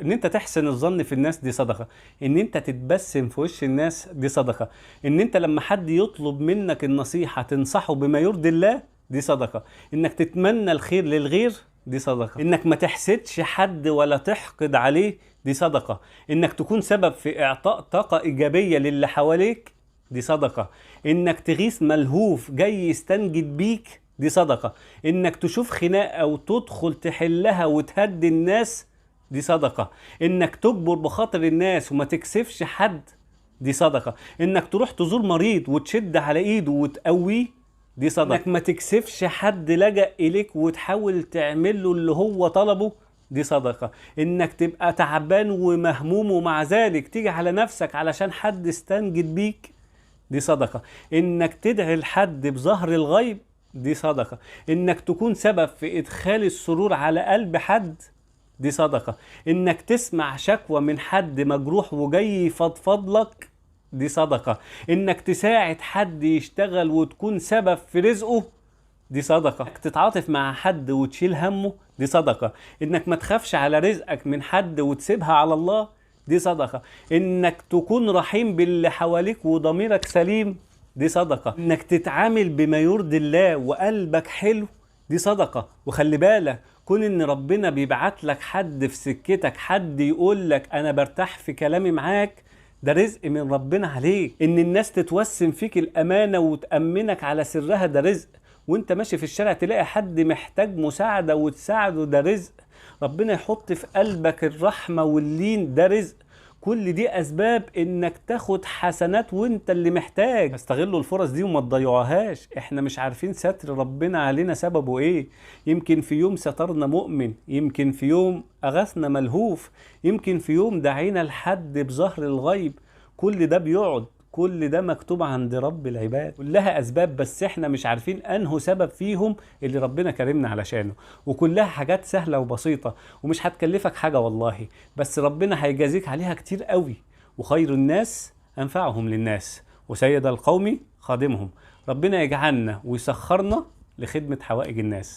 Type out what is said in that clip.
ان انت تحسن الظن في الناس دي صدقة، ان انت تتبسم في وش الناس دي صدقة، ان انت لما حد يطلب منك النصيحة تنصحه بما يرضي الله دي صدقة، انك تتمنى الخير للغير دي صدقة، انك ما تحسدش حد ولا تحقد عليه دي صدقة، انك تكون سبب في اعطاء طاقة ايجابية للي حواليك دي صدقة، انك تغيث ملهوف جاي يستنجد بيك دي صدقة، انك تشوف خناقة وتدخل تحلها وتهدي الناس دي صدقة، انك تجبر بخاطر الناس وما تكسفش حد دي صدقة، انك تروح تزور مريض وتشد على ايده وتقويه دي صدقة، انك ما تكسفش حد لجأ اليك وتحاول تعمل له اللي هو طلبه دي صدقة، انك تبقى تعبان ومهموم ومع ذلك تيجي على نفسك علشان حد استنجد بيك دي صدقة، انك تدعي لحد بظهر الغيب دي صدقة، انك تكون سبب في ادخال السرور على قلب حد دي صدقة، انك تسمع شكوى من حد مجروح وجاي يفضفض لك دي صدقة، انك تساعد حد يشتغل وتكون سبب في رزقه دي صدقة، انك تتعاطف مع حد وتشيل همه دي صدقة، انك ما تخافش على رزقك من حد وتسيبها على الله دي صدقة، انك تكون رحيم باللي حواليك وضميرك سليم دي صدقة، انك تتعامل بما يرضي الله وقلبك حلو دي صدقة. وخلي بالك كون ان ربنا بيبعت لك حد في سكتك، حد يقول لك انا برتاح في كلامي معاك، ده رزق من ربنا عليك. ان الناس تتوسم فيك الامانة وتأمنك على سرها ده رزق، وانت ماشي في الشارع تلاقي حد محتاج مساعدة وتساعده ده رزق، ربنا يحط في قلبك الرحمة واللين ده رزق. كل دي اسباب انك تاخد حسنات وانت اللي محتاج. استغلوا الفرص دي وما تضيعوهاش، احنا مش عارفين ستر ربنا علينا سببه ايه، يمكن في يوم سترنا مؤمن، يمكن في يوم اغثنا ملهوف، يمكن في يوم دعينا لحد بظهر الغيب. كل ده بيقعد، كل ده مكتوب عند رب العباد، كلها أسباب بس احنا مش عارفين أنه سبب فيهم اللي ربنا كرمنا علشانه. وكلها حاجات سهلة وبسيطة ومش هتكلفك حاجة والله، بس ربنا هيجازيك عليها كتير قوي. وخير الناس أنفعهم للناس وسيد القوم خادمهم. ربنا يجعلنا ويسخرنا لخدمة حوائج الناس.